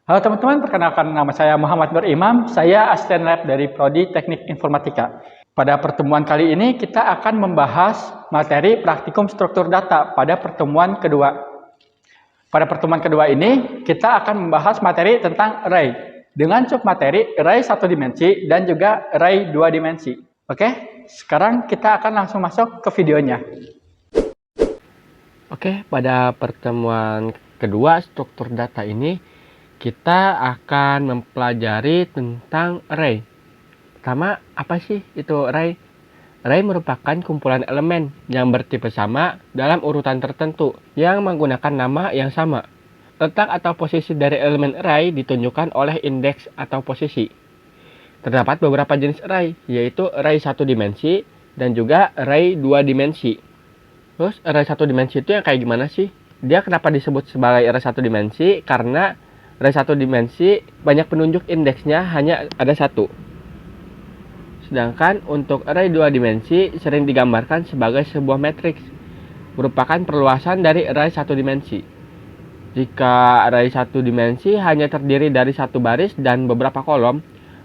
Halo teman-teman, perkenalkan nama saya Muhammad Nur Imam. Saya asisten lab dari Prodi Teknik Informatika. Pada pertemuan kali ini kita akan membahas materi praktikum struktur data pada pertemuan kedua. Pada pertemuan kedua ini kita akan membahas materi tentang array dengan submateri array 1 dimensi dan juga array 2 dimensi. Oke, sekarang kita akan langsung masuk ke videonya. Oke, pada pertemuan kedua struktur data ini kita akan mempelajari tentang array. Pertama, apa sih itu array? Array merupakan kumpulan elemen yang bertipe sama dalam urutan tertentu yang menggunakan nama yang sama. Letak atau posisi dari elemen array ditunjukkan oleh indeks atau posisi. Terdapat beberapa jenis array, yaitu array 1 dimensi dan juga array 2 dimensi. Terus array 1 dimensi itu yang kayak gimana sih? Dia kenapa disebut sebagai array 1 dimensi? Karena array 1 dimensi banyak penunjuk indeksnya hanya ada satu. Sedangkan untuk array 2 dimensi sering digambarkan sebagai sebuah matriks, merupakan perluasan dari array 1 dimensi. Jika array 1 dimensi hanya terdiri dari satu baris dan beberapa kolom,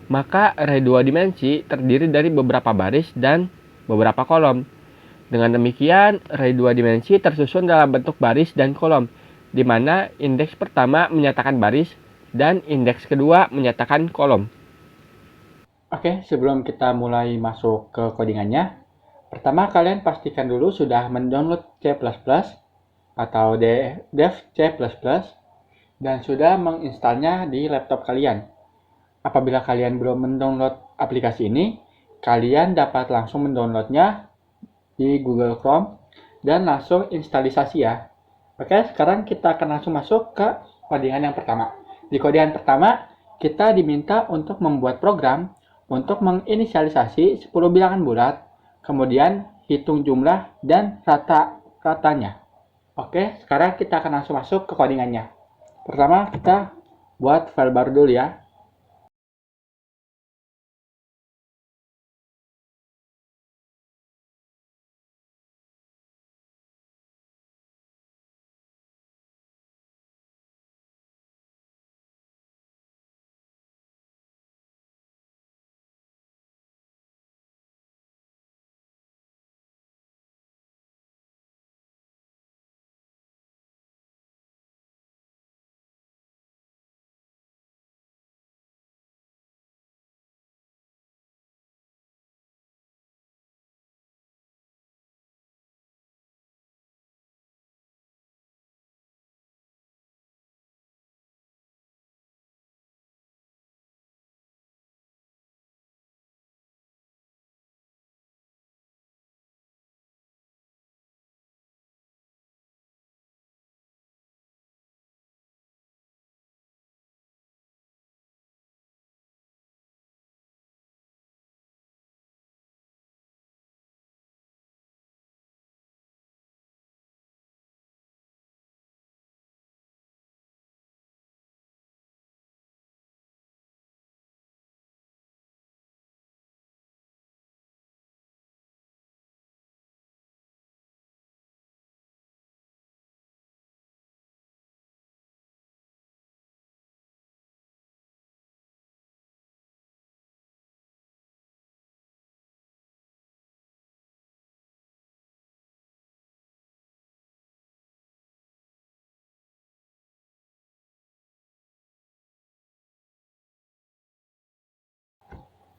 maka array 2 dimensi terdiri dari beberapa baris dan beberapa kolom. Dengan demikian, array 2 dimensi tersusun dalam bentuk baris dan kolom, di mana indeks pertama menyatakan baris dan indeks kedua menyatakan kolom. Oke, sebelum kita mulai masuk ke codingannya, pertama kalian pastikan dulu sudah mendownload C++ atau dev C++ dan sudah menginstalnya di laptop kalian. Apabila kalian belum mendownload aplikasi ini, kalian dapat langsung mendownloadnya di Google Chrome dan langsung instalisasi ya. Oke, sekarang kita akan langsung masuk ke codingan yang pertama. Di codingan pertama, kita diminta untuk membuat program untuk menginisialisasi 10 bilangan bulat, kemudian hitung jumlah dan rata-ratanya. Oke, sekarang kita akan langsung masuk ke codingannya. Pertama, kita buat file baru dulu ya.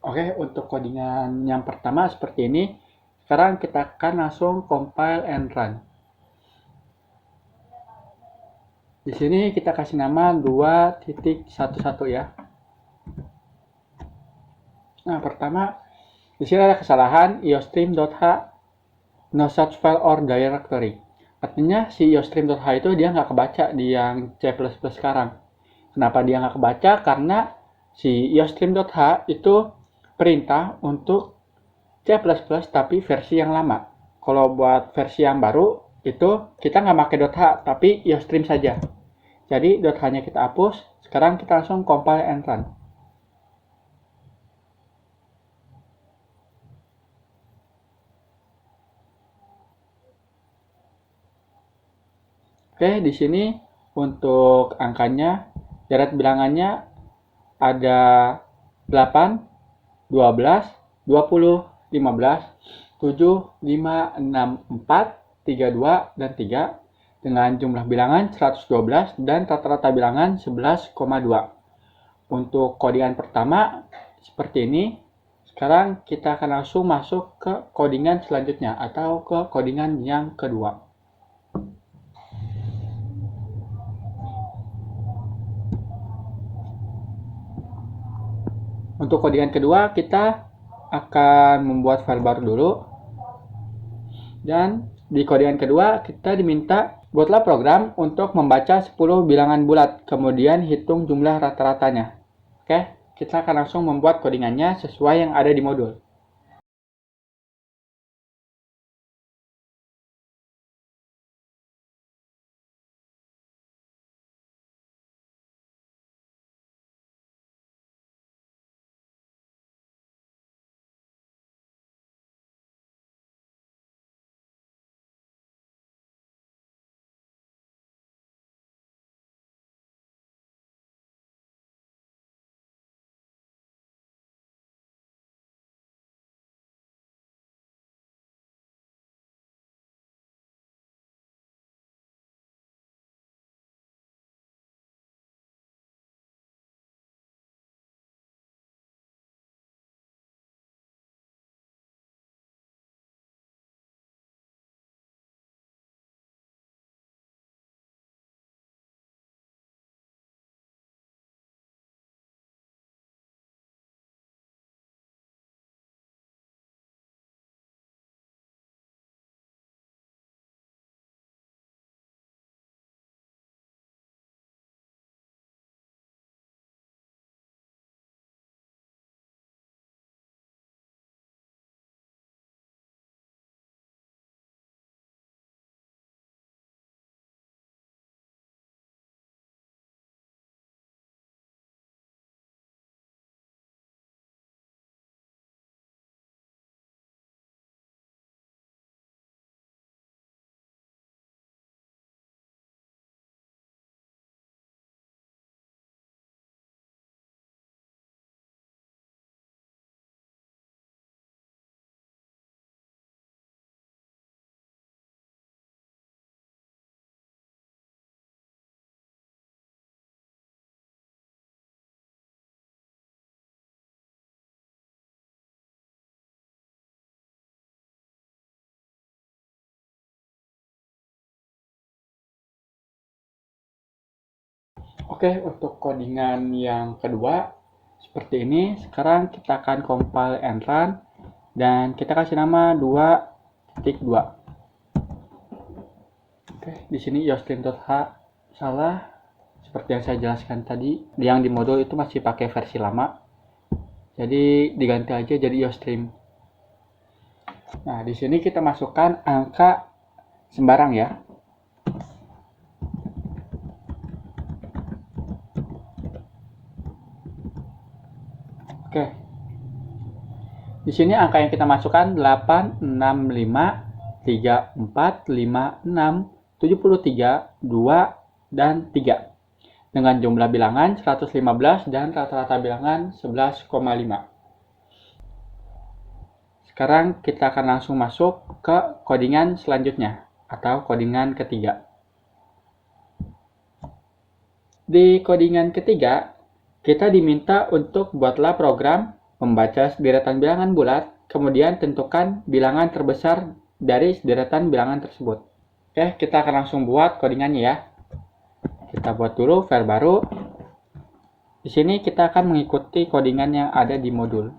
Oke, untuk codingan yang pertama seperti ini. Sekarang kita akan langsung compile and run. Di sini kita kasih nama 2.11 ya. Nah, pertama di sini ada kesalahan iostream.h no such file or directory. Artinya si iostream.h itu dia nggak kebaca di yang C++ sekarang. Kenapa dia nggak kebaca? Karena si iostream.h itu perintah untuk C++ tapi versi yang lama. Kalau buat versi yang baru itu kita nggak pakai .h tapi iostream saja. Jadi .h-nya kita hapus. Sekarang kita langsung compile and run. Oke, di sini untuk angkanya Deret bilangannya ada 8, 12, 20, 15, 7, 5, 6, 4, 32, dan 3 dengan jumlah bilangan 112 dan rata-rata bilangan 11,2. Untuk codingan pertama seperti ini. Sekarang kita akan langsung masuk ke codingan selanjutnya atau ke codingan yang kedua. Untuk codingan kedua kita akan membuat file baru dulu. Dan di codingan kedua kita diminta buatlah program untuk membaca 10 bilangan bulat, kemudian hitung jumlah rata-ratanya. Oke, kita akan langsung membuat codingannya sesuai yang ada di modul. Oke, untuk codingan yang kedua seperti ini. Sekarang kita akan compile and run dan kita kasih nama 2.2. Oke, di sini iostream.h salah seperti yang saya jelaskan tadi. Yang di modul itu masih pakai versi lama. Jadi diganti aja jadi iostream. Nah, di sini kita masukkan angka sembarang ya. Oke. Di sini angka yang kita masukkan 8, 6, 5, 3, 4, 5, 6, 73, 2, dan 3. Dengan jumlah bilangan 115 dan rata-rata bilangan 11,5. Sekarang kita akan langsung masuk ke codingan selanjutnya atau codingan ketiga. Di codingan ketiga, kita diminta untuk buatlah program membaca sederetan bilangan bulat, kemudian tentukan bilangan terbesar dari sederetan bilangan tersebut. Oke, kita akan langsung buat codingannya ya. Kita buat dulu file baru. Di sini kita akan mengikuti codingan yang ada di modul.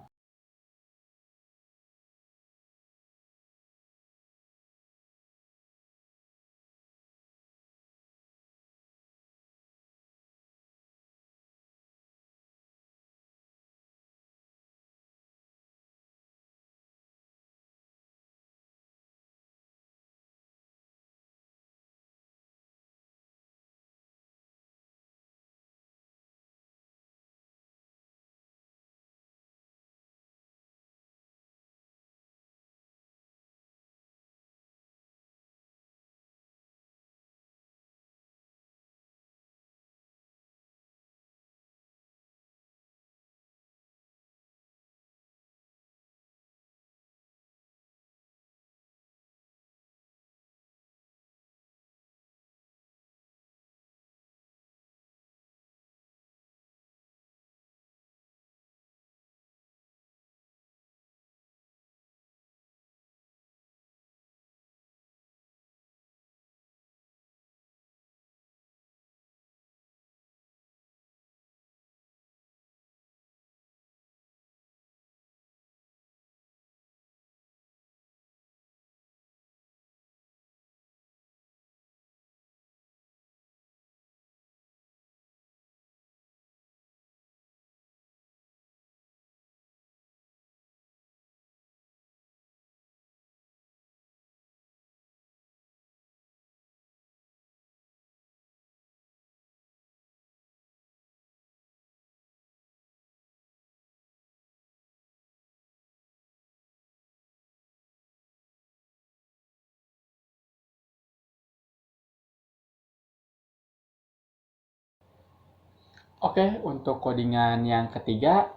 Oke, untuk codingan yang ketiga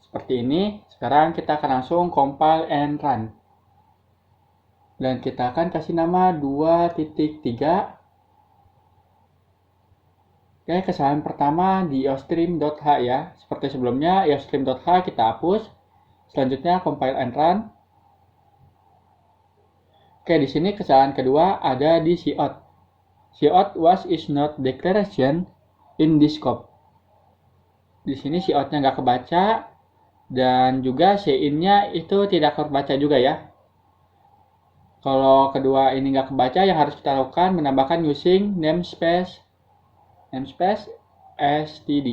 seperti ini. Sekarang kita akan langsung compile and run. Dan kita akan kasih nama 2.3. Oke, kesalahan pertama di iostream.h ya. Seperti sebelumnya, iostream.h kita hapus. Selanjutnya compile and run. Oke, di sini kesalahan kedua ada di cout. Cout was is not declaration in this scope. Di sini coutnya nggak kebaca dan juga cin-nya itu tidak terbaca juga ya. Kalau kedua ini nggak kebaca, yang harus kita lakukan menambahkan using namespace std.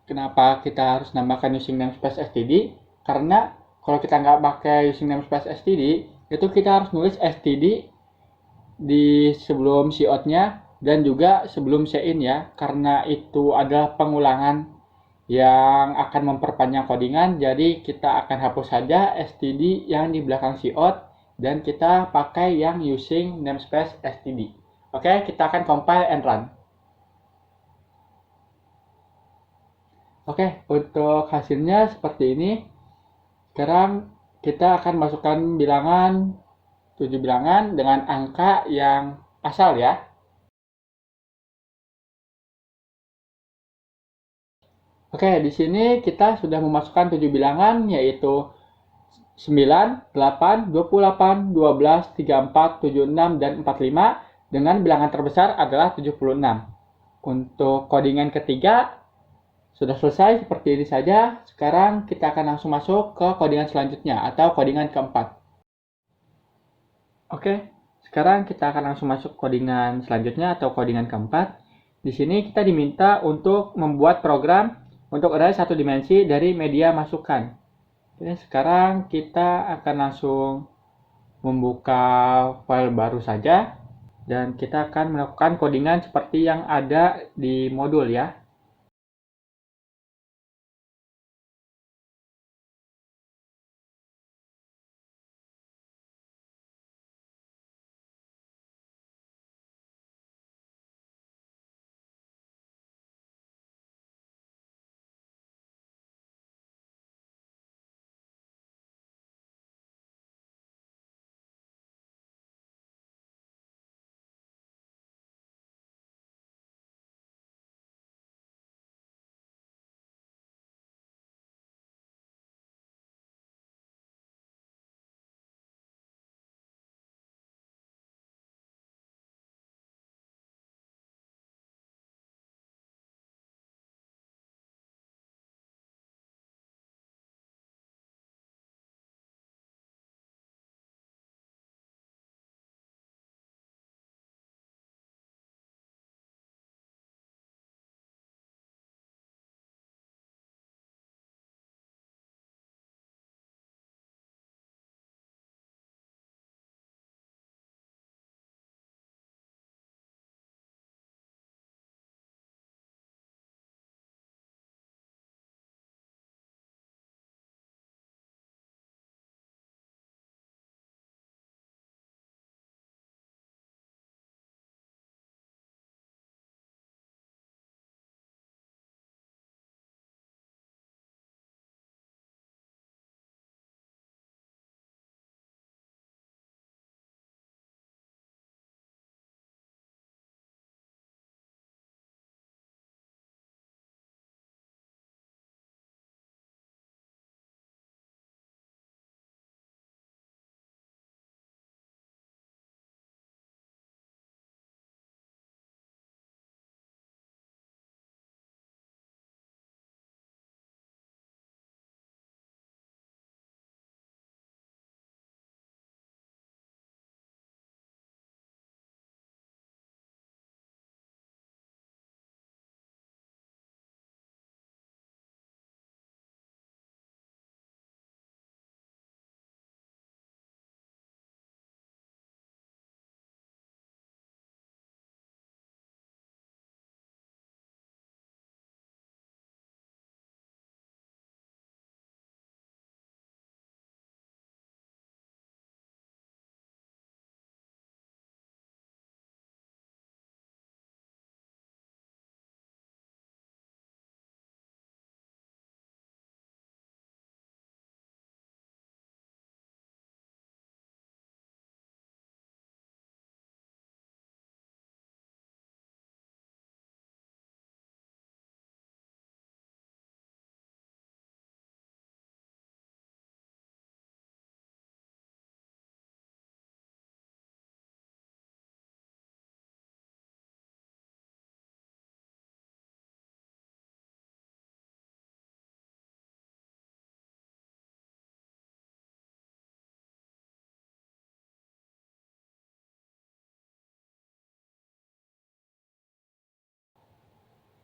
Kenapa kita harus nambahkan using namespace std? Karena kalau kita nggak pakai using namespace std, itu kita harus nulis std di sebelum cout-nya dan juga sebelum cin ya, karena itu adalah pengulangan yang akan memperpanjang codingan. Jadi kita akan hapus saja std yang di belakang cout dan kita pakai yang using namespace std. Oke, kita akan compile and run. Oke, untuk hasilnya seperti ini. Sekarang kita akan masukkan bilangan 7 bilangan dengan angka yang asal ya. Oke, di sini kita sudah memasukkan 7 bilangan yaitu 9, 8, 28, 12, 34, 76, dan 45 dengan bilangan terbesar adalah 76. Untuk codingan ketiga sudah selesai seperti ini saja. Sekarang kita akan langsung masuk ke codingan selanjutnya atau codingan keempat. Oke, sekarang kita akan langsung masuk codingan selanjutnya atau codingan keempat. Di sini kita diminta untuk membuat program untuk array satu dimensi dari media masukan. Oke, sekarang kita akan langsung membuka file baru saja dan kita akan melakukan codingan seperti yang ada di modul ya.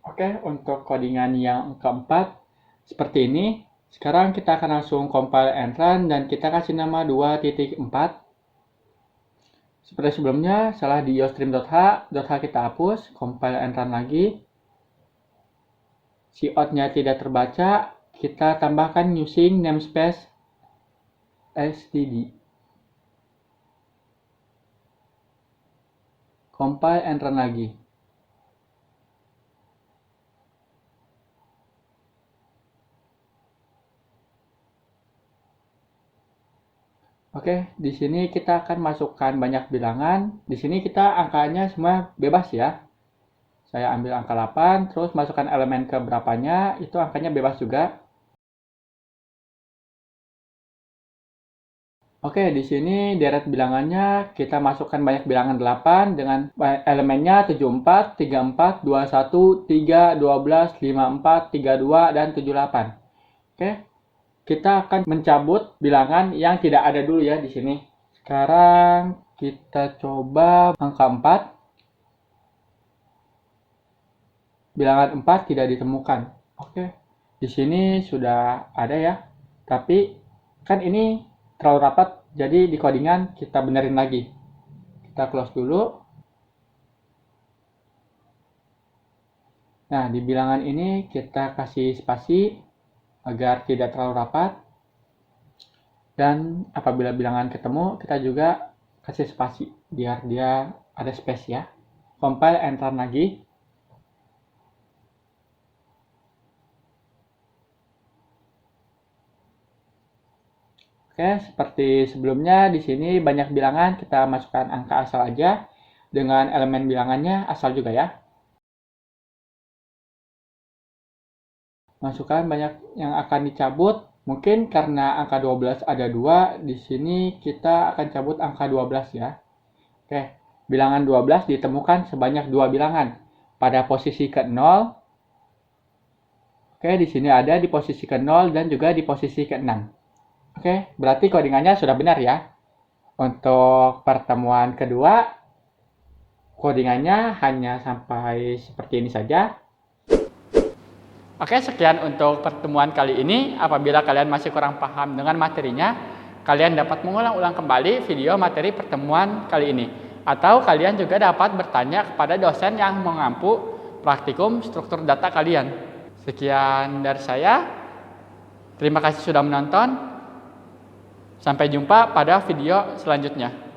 Oke, untuk codingan yang keempat seperti ini. Sekarang kita akan langsung compile and run dan kita kasih nama 2.4. Seperti sebelumnya, salah di iostream.h kita hapus, compile and run lagi. Cout-nya tidak terbaca, kita tambahkan using namespace std. Compile and run lagi. Oke, di sini kita akan masukkan banyak bilangan. Di sini kita angkanya semua bebas ya. Saya ambil angka 8, terus masukkan elemen ke berapanya, itu angkanya bebas juga. Oke, di sini deret bilangannya kita masukkan banyak bilangan 8 dengan elemennya 74, 34, 21, 3, 12, 54, 32, dan 78. Oke, kita akan mencabut bilangan yang tidak ada dulu ya di sini. Sekarang kita coba angka 4. Bilangan 4 tidak ditemukan. Oke, di sini sudah ada ya. Tapi kan ini terlalu rapat, jadi di codingan kita benerin lagi. Kita close dulu. Nah, di bilangan ini kita kasih spasi agar tidak terlalu rapat. Dan apabila bilangan ketemu, kita juga kasih spasi biar dia ada space ya. Compile and run lagi. Oke, seperti sebelumnya di sini banyak bilangan kita masukkan angka asal aja dengan elemen bilangannya asal juga ya. Masukkan banyak yang akan dicabut. Mungkin karena angka 12 ada 2, di sini kita akan cabut angka 12 ya. Oke, bilangan 12 ditemukan sebanyak 2 bilangan pada posisi ke-0. Oke, di sini ada di posisi ke-0 dan juga di posisi ke-6. Oke, berarti codingannya sudah benar ya. Untuk pertemuan kedua, codingannya hanya sampai seperti ini saja. Oke, sekian untuk pertemuan kali ini. Apabila kalian masih kurang paham dengan materinya, kalian dapat mengulang-ulang kembali video materi pertemuan kali ini. Atau kalian juga dapat bertanya kepada dosen yang mengampu praktikum struktur data kalian. Sekian dari saya. Terima kasih sudah menonton. Sampai jumpa pada video selanjutnya.